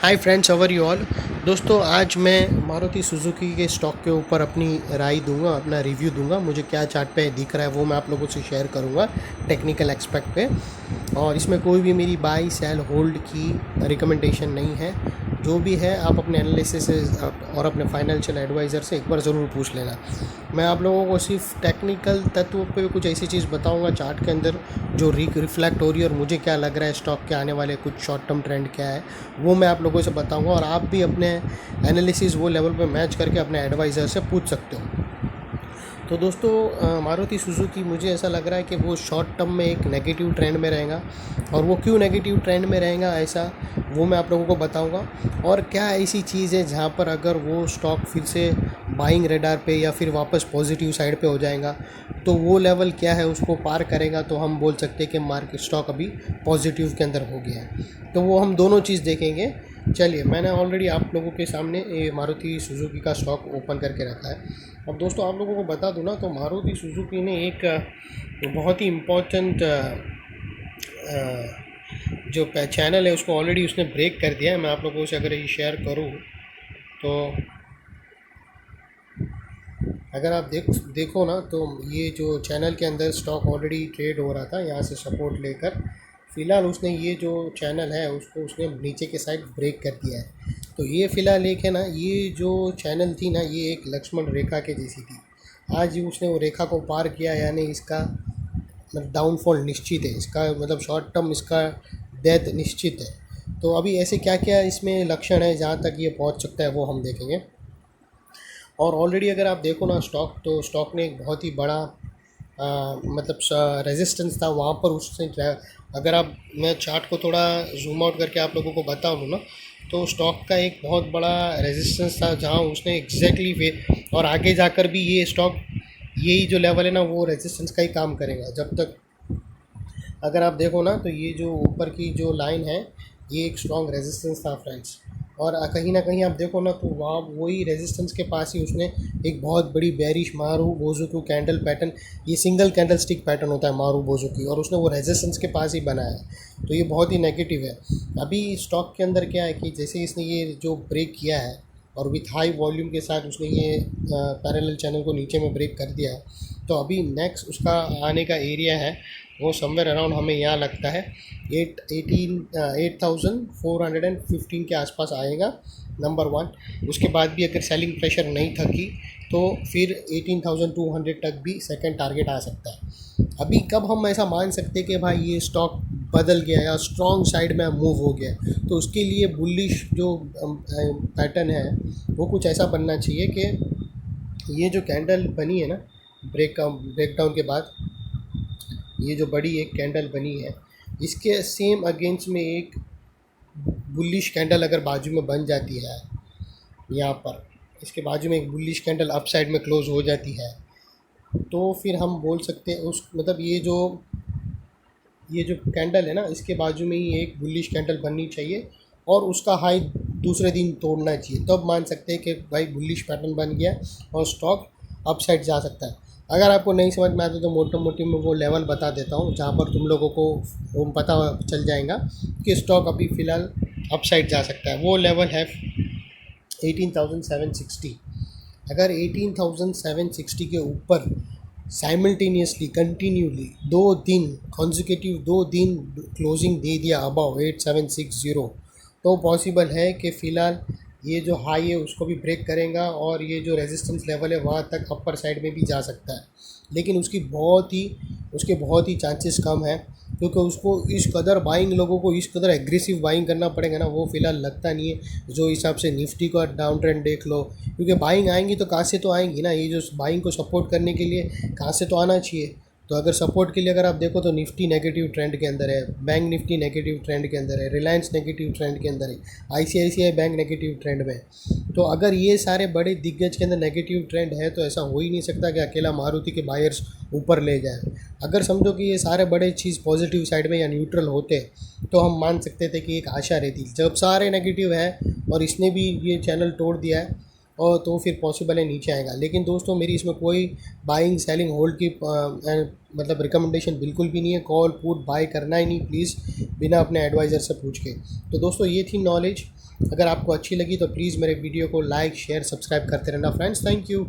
Hi friends, how are you all. दोस्तों, आज मैं मारुति सुजुकी के स्टॉक के ऊपर अपनी राय दूंगा, अपना रिव्यू दूंगा। मुझे क्या चार्ट पे दिख रहा है वो मैं आप लोगों से शेयर करूंगा टेक्निकल एक्सपेक्ट पे। और इसमें कोई भी मेरी बाई सेल होल्ड की रिकमेंडेशन नहीं है। जो भी है आप अपने एनालिसिस और अपने फाइनेंशियल एडवाइज़र से एक बार ज़रूर पूछ लेना। मैं आप लोगों को सिर्फ टेक्निकल तत्व पे कुछ ऐसी चीज़ बताऊंगा चार्ट के अंदर जो रिफ्लेक्ट हो रही है और मुझे क्या लग रहा है स्टॉक के आने वाले कुछ शॉर्ट टर्म ट्रेंड क्या है वो मैं आप लोगों से बताऊंगा। और आप भी अपने एनालिसिस वो लेवल पे मैच करके अपने एडवाइज़र से पूछ सकते हो। तो दोस्तों, मारुति सुजुकी मुझे ऐसा लग रहा है कि वो शॉर्ट टर्म में एक नेगेटिव ट्रेंड में रहेगा। और वो क्यों नेगेटिव ट्रेंड में रहेगा ऐसा वो मैं आप लोगों को बताऊंगा। और क्या ऐसी चीज़ है जहाँ पर अगर वो स्टॉक फिर से बाइंग रेडार पे या फिर वापस पॉजिटिव साइड पे हो जाएगा तो वो लेवल क्या है उसको पार करेगा तो हम बोल सकते हैं कि मार्केट स्टॉक अभी पॉजिटिव के अंदर हो गया है। तो वो हम दोनों चीज़ देखेंगे। चलिए, मैंने ऑलरेडी आप लोगों के सामने ये मारुति सुजुकी का स्टॉक ओपन करके रखा है। अब दोस्तों, आप लोगों को बता दूं ना, तो मारुति सुजुकी ने एक बहुत ही इम्पोर्टेंट जो चैनल है उसको ऑलरेडी उसने ब्रेक कर दिया है। मैं आप लोगों से अगर ये शेयर करूं तो अगर आप देखो ना, तो ये जो चैनल के अंदर स्टॉक ऑलरेडी ट्रेड हो रहा था यहाँ से सपोर्ट लेकर, फ़िलहाल उसने ये जो चैनल है उसको उसने नीचे के साइड ब्रेक कर दिया है। तो ये फ़िलहाल एक है ना, ये जो चैनल थी ना, ये एक लक्ष्मण रेखा के जैसी थी। आज उसने वो रेखा को पार किया, यानी इसका मतलब डाउनफॉल निश्चित है, इसका मतलब शॉर्ट टर्म इसका डेथ निश्चित है। तो अभी ऐसे क्या क्या इसमें लक्षण है जहाँ तक ये पहुँच सकता है वो हम देखेंगे। और ऑलरेडी अगर आप देखो ना स्टॉक, तो स्टॉक ने एक बहुत ही बड़ा मतलब रेजिस्टेंस था वहाँ पर उसने अगर आप मैं चार्ट को थोड़ा जूम आउट करके आप लोगों को बताऊँ ना, तो स्टॉक का एक बहुत बड़ा रेजिस्टेंस था जहाँ उसने एग्जैक्टली और आगे जाकर भी ये स्टॉक यही जो लेवल है ना वो रेजिस्टेंस का ही काम करेगा जब तक। अगर आप देखो ना, तो ये जो ऊपर की जो लाइन है ये एक स्ट्रॉन्ग रेजिस्टेंस था फ्रेंड्स। और कहीं ना कहीं आप देखो ना, तो वहाँ वही रेजिस्टेंस के पास ही उसने एक बहुत बड़ी बेरिश मारू बोजुकी कैंडल पैटर्न, ये सिंगल कैंडल स्टिक पैटर्न होता है मारू बोजुकी, और उसने वो रेजिस्टेंस के पास ही बनाया है। तो ये बहुत ही नेगेटिव है। अभी स्टॉक के अंदर क्या है कि जैसे इसने ये जो ब्रेक किया है और विथ हाई वॉल्यूम के साथ उसने ये पैरेलल चैनल को नीचे में ब्रेक कर दिया है, तो अभी नेक्स्ट उसका आने का एरिया है वो समवेयर अराउंड हमें यहाँ लगता है 8415 के आसपास आएगा, नंबर वन। उसके बाद भी अगर सेलिंग प्रेशर नहीं थकी तो फिर 18,200 तक भी सेकंड टारगेट आ सकता है। अभी कब हम ऐसा मान सकते हैं कि भाई ये स्टॉक बदल गया या स्ट्रॉन्ग साइड में मूव हो गया, तो उसके लिए बुलिश जो पैटर्न है वो कुछ ऐसा बनना चाहिए कि ये जो कैंडल बनी है ना ब्रेकडाउन के बाद, ये जो बड़ी एक कैंडल बनी है इसके सेम अगेंस्ट में एक बुलिश कैंडल अगर बाजू में बन जाती है, यहाँ पर इसके बाजू में एक बुलिश कैंडल अप साइड में क्लोज हो जाती है, तो फिर हम बोल सकते हैं उस मतलब ये जो कैंडल है ना इसके बाजू में ही एक बुलिश कैंडल बननी चाहिए और उसका हाई दूसरे दिन तोड़ना चाहिए, तब मान सकते हैं कि भाई बुलिश पैटर्न बन गया और स्टॉक अप साइड जा सकता है। अगर आपको नहीं समझ में आता तो मोटा मोटी मैं वो लेवल बता देता हूँ जहाँ पर तुम लोगों को वो पता चल जाएगा कि स्टॉक अभी फ़िलहाल अप साइड जा सकता है। वो लेवल है 18,760। अगर 18,760 के ऊपर साइमल्टेनियसली कंटिन्यूली 2 दिन कॉन्जिक्यूटिव 2 दिन क्लोजिंग दे दिया अबाव 8760, तो पॉसिबल है कि फ़िलहाल ये जो हाई है उसको भी ब्रेक करेगा और ये जो रेजिस्टेंस लेवल है वहाँ तक अपर साइड में भी जा सकता है। लेकिन उसके बहुत ही चांसेस कम है, क्योंकि उसको इस कदर बाइंग लोगों को इस कदर एग्रेसिव बाइंग करना पड़ेगा ना, वो फ़िलहाल लगता नहीं है। जो हिसाब से निफ्टी का डाउन ट्रेंड देख लो, क्योंकि बाइंग आएंगी तो कहाँ से तो आएंगी ना, ये जो बाइंग को सपोर्ट करने के लिए कहाँ से तो आना चाहिए। तो अगर सपोर्ट के लिए अगर आप देखो तो निफ्टी नेगेटिव ट्रेंड के अंदर है, बैंक निफ्टी नेगेटिव ट्रेंड के अंदर है, रिलायंस नेगेटिव ट्रेंड के अंदर है, आईसीआईसीआई बैंक नेगेटिव ट्रेंड में। तो अगर ये सारे बड़े दिग्गज के अंदर नेगेटिव ट्रेंड है तो ऐसा हो ही नहीं सकता कि अकेला मारुति के बायर्स ऊपर ले जाए। अगर समझो कि ये सारे बड़े चीज़ पॉजिटिव साइड में या न्यूट्रल होते तो हम मान सकते थे कि एक आशा रहती। जब सारे नेगेटिव है और इसने भी ये चैनल तोड़ दिया है और तो फिर पॉसिबल है नीचे आएगा। लेकिन दोस्तों, मेरी इसमें कोई बाइंग सेलिंग होल्ड की मतलब रिकमेंडेशन बिल्कुल भी नहीं है। कॉल पुट बाय करना ही नहीं प्लीज़, बिना अपने एडवाइज़र से पूछ के। तो दोस्तों, ये थी नॉलेज अगर आपको अच्छी लगी तो प्लीज़ मेरे वीडियो को लाइक शेयर सब्सक्राइब करते रहना फ्रेंड्स। Thank you.